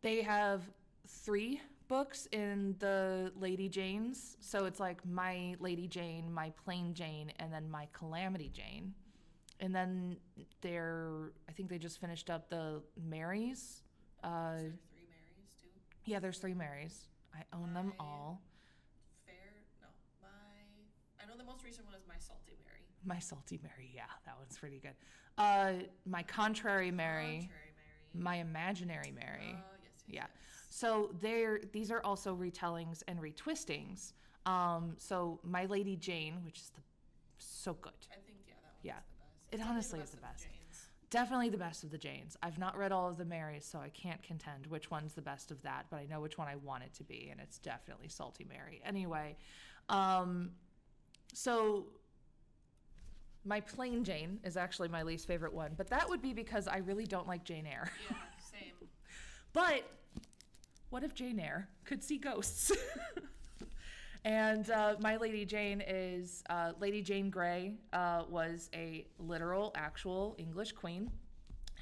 They have 3 books in the Lady Janes, so it's like My Lady Jane, My Plain Jane, and then My Calamity Jane. And then I think they just finished up the Marys. Is there 3 Marys too? Yeah, there's 3 Marys. I own them all. I know the most recent one is My Salty Mary. My Salty Mary, yeah, that one's pretty good. My Contrary Mary, My Imaginary Mary. Yes. So these are also retellings and retwistings. So My Lady Jane, which is so good. I think, that one's Yeah. the best. It honestly is the of best. Janes. Definitely the best of the Janes. I've not read all of the Marys, so I can't contend which one's the best of that, but I know which one I want it to be, and it's definitely Salty Mary. Anyway, so My Plain Jane is actually my least favorite one, but that would be because I really don't like Jane Eyre. Yeah, same. But what if Jane Eyre could see ghosts? And My Lady Jane is Lady Jane Grey was a literal, actual English queen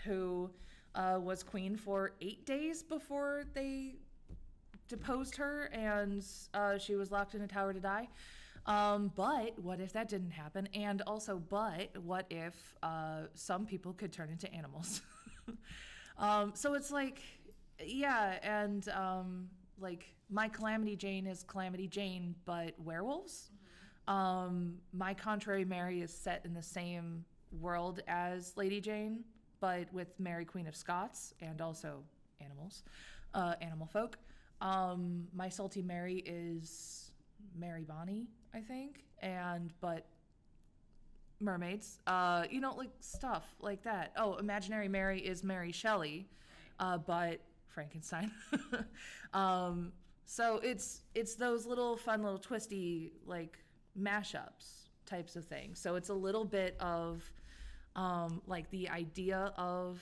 who was queen for 8 days before they deposed her, and she was locked in a tower to die. But what if that didn't happen? And also, but what if some people could turn into animals? So it's like, yeah, and like My Calamity Jane is Calamity Jane, but werewolves. My Contrary Mary is set in the same world as Lady Jane, but with Mary Queen of Scots and also animals, animal folk. My Salty Mary is Mary Bonny, I think, but mermaids, like stuff like that. Oh, Imaginary Mary is Mary Shelley, but Frankenstein. So it's those little fun, little twisty, like mashups types of things. So it's a little bit of like the idea of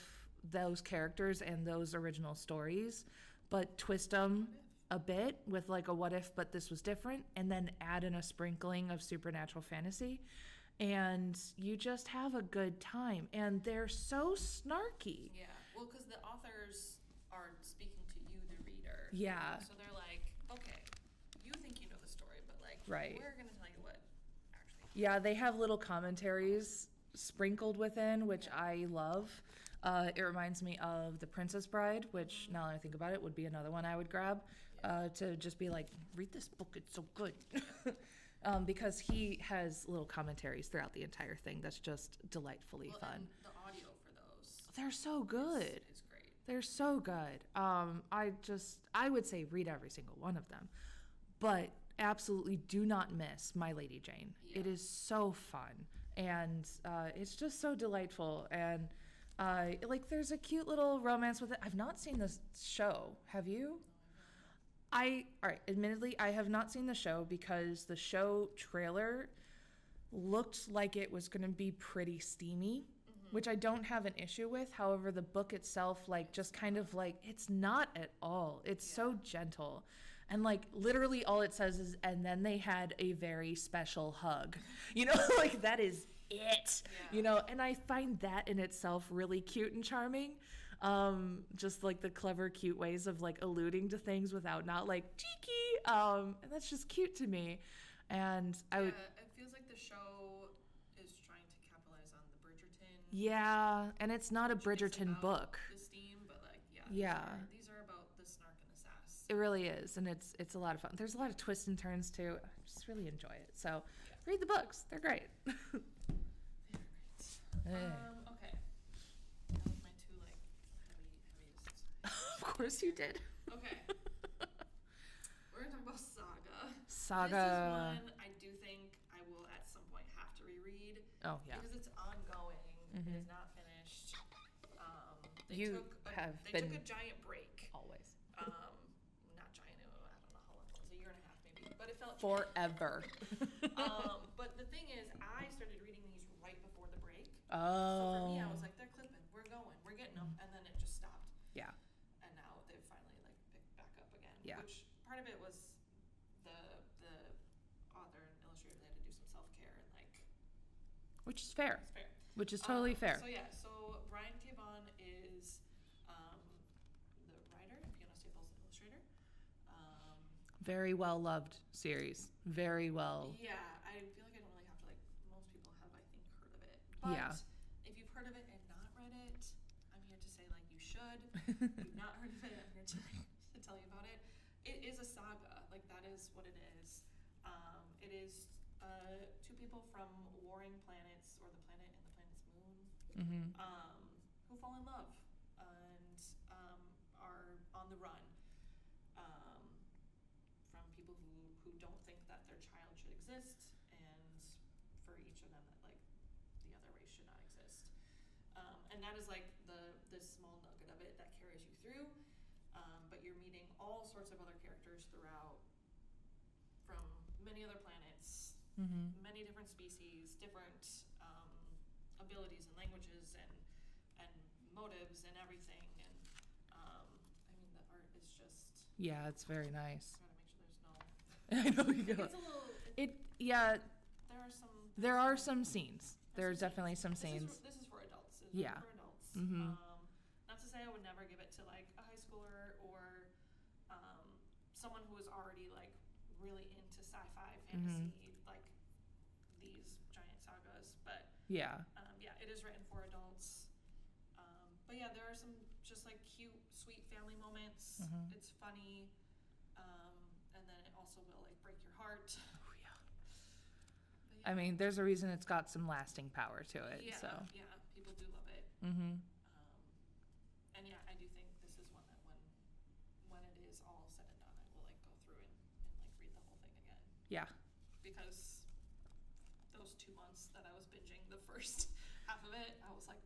those characters and those original stories, but twist them a bit with like a what if, but this was different, and then add in a sprinkling of supernatural fantasy, and you just have a good time. And they're so snarky. Yeah, well, because the authors are speaking to you, the reader. Yeah. So they're like, okay, you think you know the story, but like, Right. we're going to tell you what actually. Yeah, they have little commentaries sprinkled within, which I love. It reminds me of The Princess Bride, which now that I think about it would be another one I would grab, to just be like, read this book, it's so good. Because he has little commentaries throughout the entire thing that's just delightfully fun. And the audio for those. They're so good. Is great. They're so good. I would say read every single one of them, but absolutely do not miss My Lady Jane. Yeah. It is so fun, and it's just so delightful, and like there's a cute little romance with it. I've not seen this show. Have you? Admittedly, I have not seen the show because the show trailer looked like it was going to be pretty steamy, which I don't have an issue with. However, the book itself, like, just kind of like, it's not at all. It's so gentle. And like literally all it says is, and then they had a very special hug. Like that is it. Yeah. And I find that in itself really cute and charming. Just like the clever, cute ways of like alluding to things without not like cheeky. And that's just cute to me. And it feels like the show is trying to capitalize on the Bridgerton. Yeah, and it's not a which is Bridgerton about book. The steam, but like, Yeah. These are about the snark and the sass. It really is, and it's a lot of fun. There's a lot of twists and turns too. I just really enjoy it. So read the books; they're great. They are great. Okay. That was my two heaviest. Of course you did. Okay. We're gonna talk about Saga. Saga. This is one I do think I will at some point have to reread. Oh yeah. Because it's ongoing. Mm-hmm. It is not finished. They took a giant break. Always. Not giant. I don't know how long it was. A year and a half maybe. But it felt Forever. But the thing is, I started reading these right before the break. Oh. So for me, I was like, they're clipping. We're going. We're getting them. And then it just stopped. Yeah. And now they've finally like picked back up again. Yeah. Which part of it was the author and illustrator, they had to do some self-care and like. Which is fair. It's fair. Which is totally fair. So yeah, Brian K. Vaughan is the writer and Fiona Staples the illustrator. Very well loved series. Very well. Yeah, I feel like I don't really have to like. Most people have, I think, heard of it. But Yeah. if you've heard of it and not read it, I'm here to say like you should. If you've not heard of it, I'm here to tell you about it. It is a saga. Like that is what it is. It is two people from warring planets, or the planet and the planet's moon, Mm-hmm. who fall in love and are on the run from people who don't think that their child should exist, and for each of them that like the other race should not exist. And that is like this small nugget of it that carries you through. But you're meeting all sorts of other characters throughout, from many other planets, Mm-hmm. many different species, different abilities and languages and motives and everything. And I mean, the art is just. Yeah, it's very nice. Gotta make sure there's no. I know you go. It's a little. Yeah. There are some. There are some scenes. There's definitely some scenes. This is for adults. It's Yeah. for adults. Mm-hmm. Not to say I would never give it to like a high schooler or someone who is already like really into sci-fi, fantasy, like these giant sagas. But Yeah. yeah, it is written for adults. But yeah, there are some just like cute, sweet family moments. Mhm. It's funny, and then it also will like break your heart. Oh, yeah. But, I mean, there's a reason it's got some lasting power to it. yeah, So. yeah, people do love it. Mm-hmm. And yeah, I do think this is one that when it is all said and done, I will like go through and like read the whole thing again. Yeah. Because those 2 months that I was binging the first half of it, I was like,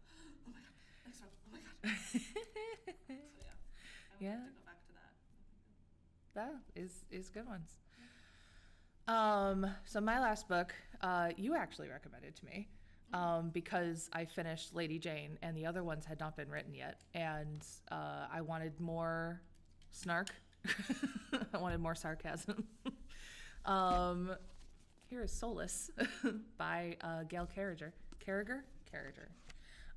oh my god, next one, oh my god. So yeah, I would Yeah. have to go back to that. That is good ones. So my last book, you actually recommended to me, because I finished Lady Jane and the other ones had not been written yet, and I wanted more snark. I wanted more sarcasm. Here is Solace by Gail Carriger.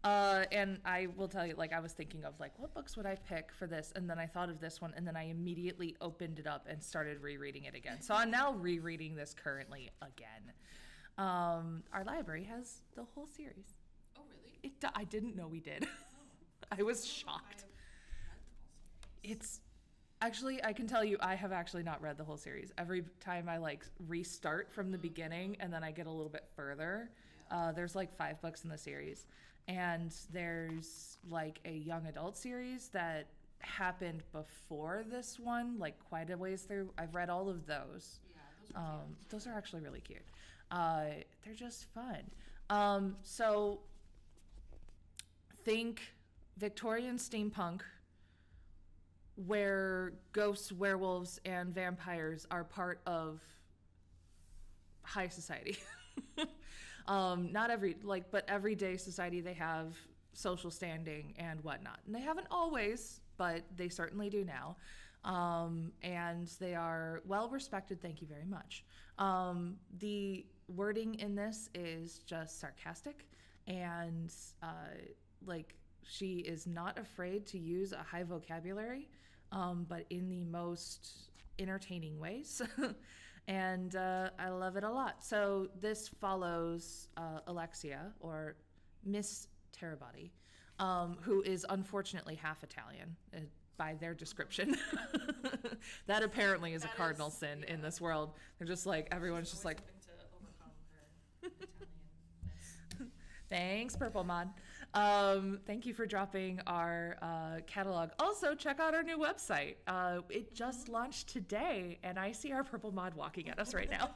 And I will tell you, like, I was thinking of, like, what books would I pick for this? And then I thought of this one, and then I immediately opened it up and started rereading it again. So I'm now rereading this currently again. Our library has the whole series. Oh really? I didn't know we did. Oh. I was I don't know if shocked. I have read the whole series. It's actually, I can tell you, I have actually not read the whole series. Every time I like restart from the beginning and then I get a little bit further, there's like 5 books in the series. And there's like a young adult series that happened before this one, like quite a ways through. I've read all of those. Yeah, those are cute. Those are actually really cute. They're just fun. So think Victorian steampunk, where ghosts, werewolves, and vampires are part of high society. Not every, like, but everyday society, they have social standing and whatnot. And they haven't always, but they certainly do now. And they are well respected, thank you very much. The wording in this is just sarcastic, and like, she is not afraid to use a high vocabulary, but in the most entertaining ways. And I love it a lot. So this follows Alexia, or Miss Terabody, who is unfortunately half Italian. by their description. That apparently is a cardinal sin in this world. They're just like, everyone's just like, to overcome her Italianness. thanks, Purple Mod. Thank you for dropping our catalog. Also, check out our new website. It just launched today, and I see our Purple Mod walking at us right now.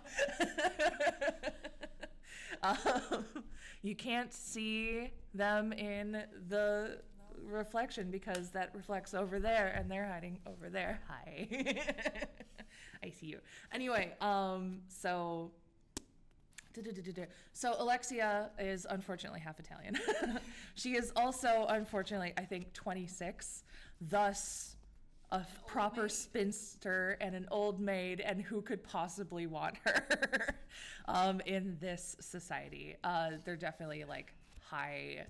You can't see them in the reflection because that reflects over there, and they're hiding over there. Hi. I see you. Anyway, so Alexia is unfortunately half Italian. She is also, unfortunately, I think 26, thus a proper spinster and an old maid, and who could possibly want her in this society? They're definitely like high,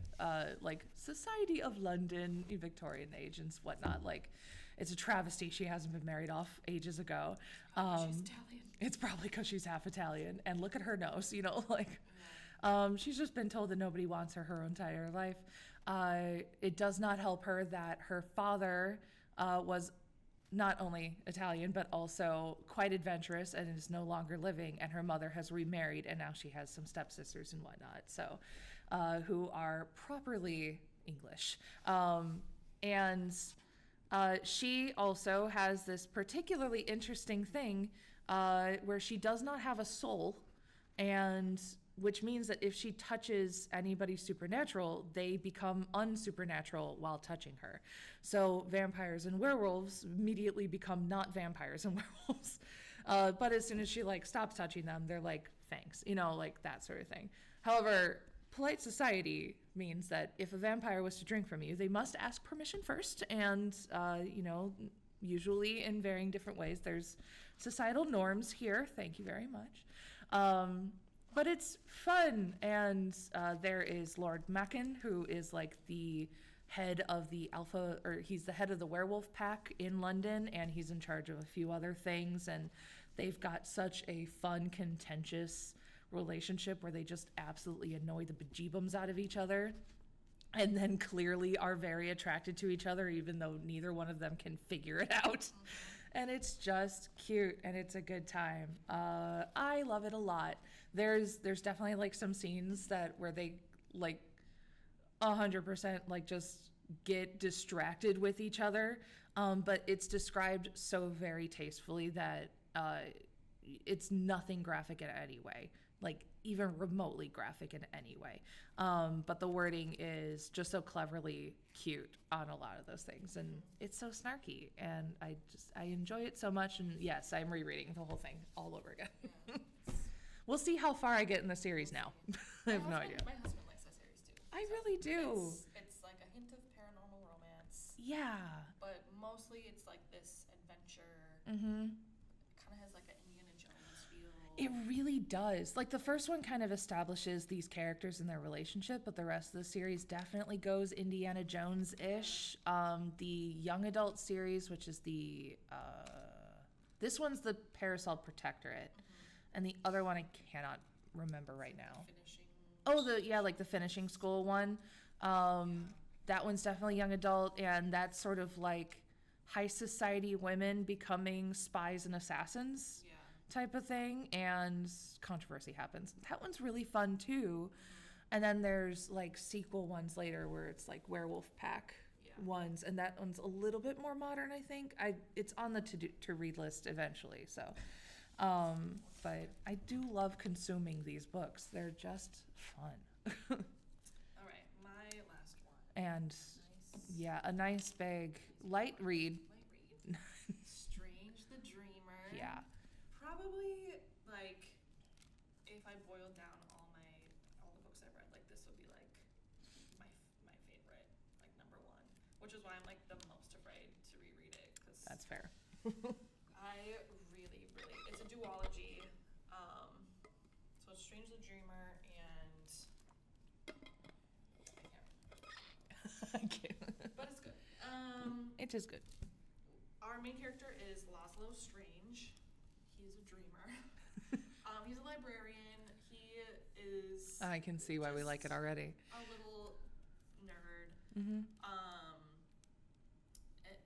like Society of London, Victorian age and whatnot. Like, it's a travesty she hasn't been married off ages ago. She's Italian. It's probably because she's half Italian, and look at her nose, you know, like, she's just been told that nobody wants her entire life. It does not help her that her father was not only Italian, but also quite adventurous and is no longer living, and her mother has remarried, and now she has some stepsisters and whatnot, so, who are properly English. And she also has this particularly interesting thing where she does not have a soul, and which means that if she touches anybody supernatural, they become unsupernatural while touching her. So vampires and werewolves immediately become not vampires and werewolves. But as soon as she like stops touching them, they're like, thanks, you know, like that sort of thing. However, polite society means that if a vampire was to drink from you, they must ask permission first, and you know, usually in varying different ways. There's societal norms here, thank you very much. But it's fun, and there is Lord Mackin, who is like the head of the alpha, or he's the head of the werewolf pack in London, and he's in charge of a few other things, and they've got such a fun, contentious relationship where they just absolutely annoy the bejeebums out of each other, and then clearly are very attracted to each other, even though neither one of them can figure it out. And it's just cute, and it's a good time. I love it a lot. There's definitely like some scenes where they like 100% like just get distracted with each other, but it's described so very tastefully that it's nothing graphic in any way, like even remotely graphic in any way. But the wording is just so cleverly cute on a lot of those things, and it's so snarky, and I enjoy it so much. And yes, I'm rereading the whole thing all over again. We'll see how far I get in the series now. I have no idea. My husband likes that series too. I really do. It's like a hint of paranormal romance. Yeah. But mostly it's like this adventure. Mm-hmm. It kind of has like an Indiana Jones feel. It really does. Like, the first one kind of establishes these characters and their relationship, but the rest of the series definitely goes Indiana Jones-ish. The young adult series, which is this one's the Parasol Protectorate, and the other one I cannot remember right now. Like the finishing school one. That one's definitely young adult, and that's sort of like high society women becoming spies and assassins. Yeah. Type of thing, and controversy happens. That one's really fun too. And then there's like sequel ones later where it's like werewolf pack ones, and that one's a little bit more modern, I think. It's on the to read list eventually, so but I do love consuming these books. They're just fun. All right, my last one. And yeah, a nice big light read. Strange the Dreamer. Yeah. Probably, like, if I boiled down all the books I've read, like, this would be like my favorite, like, number one, which is why I'm like the most afraid to reread it. That's fair. I really, it's a duology. So it's Strange the Dreamer and I can't. But it's good. It is good. Our main character is Laszlo Strange. He is a dreamer. He's a librarian. He is. I can see why we like it already. A little nerd. Mm-hmm.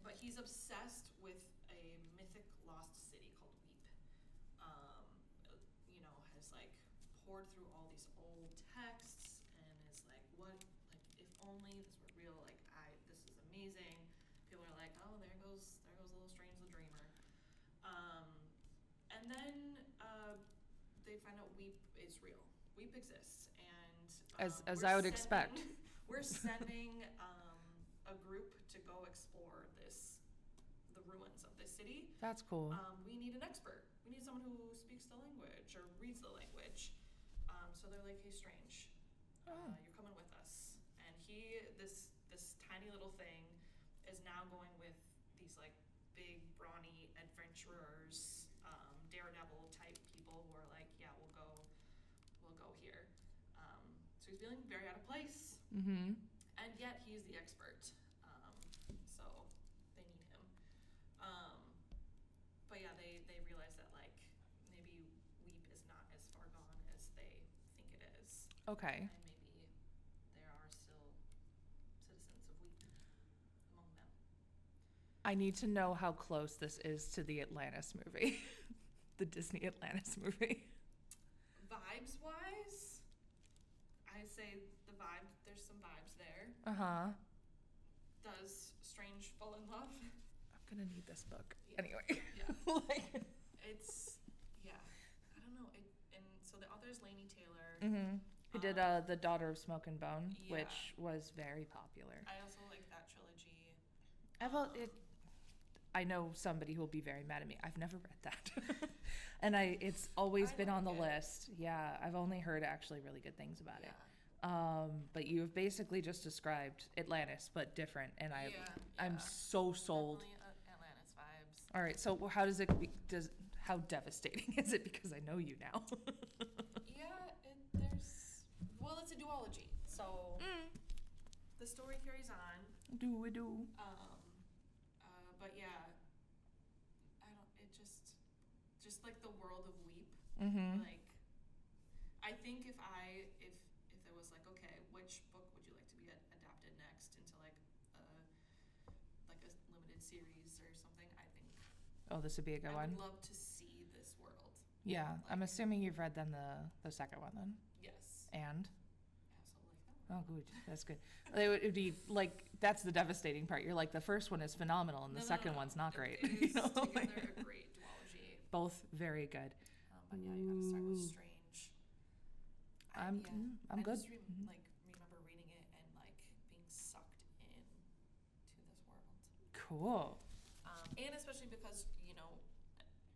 But he's obsessed with a mythic lost city called Weep. Has like poured through all these old texts and is like, what, like, if only this were real, like, this is amazing. People are like, oh, there goes little Strange the Dreamer. And then they find out Weep is real. Weep exists, and as I would expect. We're sending a group to go explore the ruins of this city. That's cool. We need an expert. We need someone who speaks the language or reads the language. So they're like, hey, Strange, you're coming with us. And this tiny little thing is now going with these like big, brawny adventurers, daredevil type people who are like, yeah, we'll go here. So he's feeling very out of place. Mm-hmm. And yet he's the expert. So they need him. But yeah, they realize that like maybe Weep is not as far gone as they think it is. Okay. And maybe there are still citizens of Weep among them. I need to know how close this is to the Atlantis movie. The Disney Atlantis movie. Vibes wise, I say there's some vibes there. Uh-huh. Does Strange fall in love? I'm gonna need this book. Yeah. Anyway. Yeah. Like, It's, yeah. I don't know. And so the author is Laini Taylor. mm-hmm. Who did The Daughter of Smoke and Bone, yeah. which was very popular. I also like that trilogy. I know somebody who will be very mad at me. I've never read that. And it's always been on the list. Yeah, I've only heard actually really good things about it. But you've basically just described Atlantis, but different, and I'm so sold. Definitely Atlantis vibes. All right, so how devastating is it? Because I know you now. It's a duology, so the story carries on. Do. But yeah, just like the world of Weep. Mm-hmm. Like, I think if there was like, okay, which book would you like to be adapted next into like a limited series or something? I think. Oh, this would be a good one. I would love to see this world. Yeah, like, I'm assuming you've read then the second one then. Yes. And. I Oh, also like that one. good. That's good. It would be like, that's the devastating part. You're like, the first one is phenomenal and the second one's not great. It is together a great duology. Both very good. But yeah, you gotta start with Strange. I'm good. I just remember reading it and like being sucked in to this world. Cool. And especially because,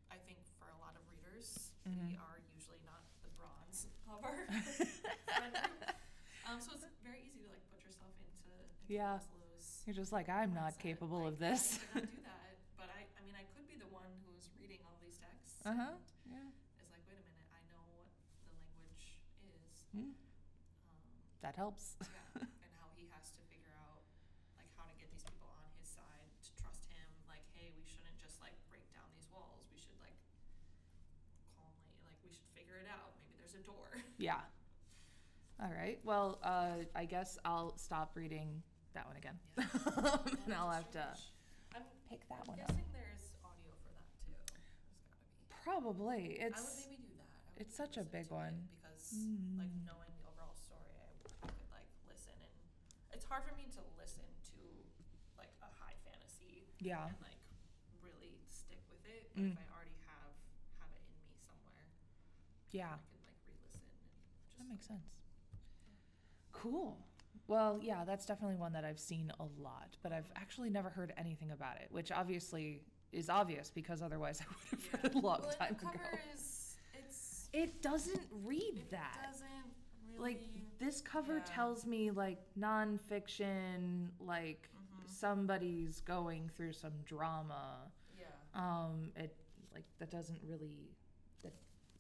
I think for a lot of readers, we are usually not the bronze of our friend group. So it's very easy to like put yourself into Laszlo's. You're just like, I'm not capable of this. I cannot do that. But I could be the one who's reading all these texts. Yeah. It's like, wait a minute, I know what the language is. That helps. Yeah, and how he has to figure out like how to get these people on his side to trust him. Like, hey, we shouldn't just like break down these walls. We should like calmly, like, we should figure it out. Maybe there's a door. Yeah. All right. Well, I guess I'll stop reading that one again. Yeah. And I'll have to pick that one up. I'm guessing there's audio for that too. There's gotta be. Probably. I would maybe do that. It's such a big one. Because like knowing the overall story, I could like listen, and it's hard for me to listen to like a high fantasy. Yeah. And like really stick with it. But if I already have it in me somewhere. Yeah. I could like re-listen and just. That makes sense. Cool. Well, yeah, that's definitely one that I've seen a lot, but I've actually never heard anything about it, which obviously is obvious because otherwise I would have read it a long time ago. It doesn't read that. It doesn't really. Like, this cover tells me, like, nonfiction, like, somebody's going through some drama. Yeah. That doesn't really,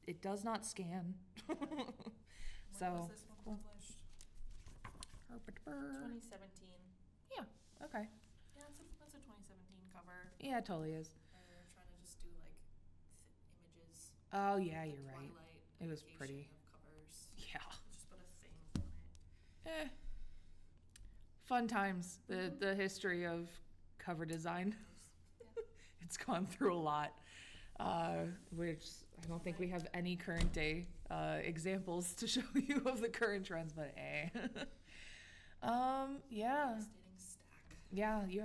it does not scan. When was this one published? 2017. Yeah, okay. Yeah, it's a 2017 cover. Yeah, it totally is. They're trying to just do like images. Oh yeah, you're right. Twilight It was pretty. of covers. Yeah. Just put a thing on it. Fun times. The history of cover design. Yes. It's gone through a lot, which I don't think we have any current day examples to show you of the current trends, but yeah. Devastating stack. Yeah, you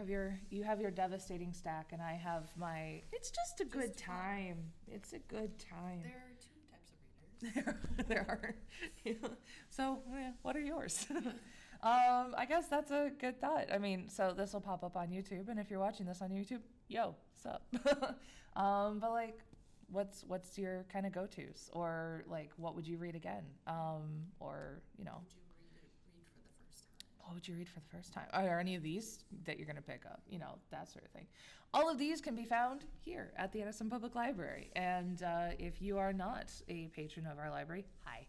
have your devastating stack, and I have my. It's just a good time. It's a good time. There are two types of readers. There are. So, what are yours? I guess that's a good thought. I mean, so this will pop up on YouTube, and if you're watching this on YouTube, yo, sup? But like, what's your kind of go-tos, or like, what would you read again? Or Would you read for the first time? what would you read for the first time? Are any of these that you're gonna pick up? That sort of thing. All of these can be found here at the Addison Public Library, and if you are not a patron of our library, hi.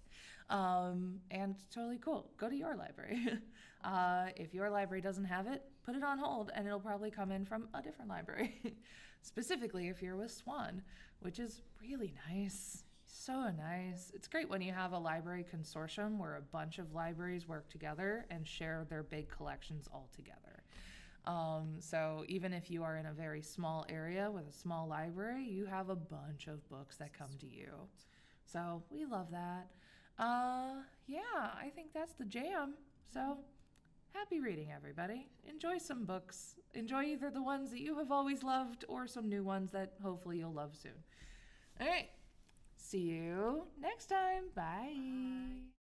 And totally cool. Go to your library. If your library doesn't have it, put it on hold and it'll probably come in from a different library. Specifically if you're with Swan, which is really nice. So nice. It's great when you have a library consortium where a bunch of libraries work together and share their big collections all together. So even if you are in a very small area with a small library, you have a bunch of books that come to you. So we love that. Yeah, I think that's the jam. So happy reading, everybody. Enjoy some books. Enjoy either the ones that you have always loved or some new ones that hopefully you'll love soon. All right. See you next time. Bye. Bye.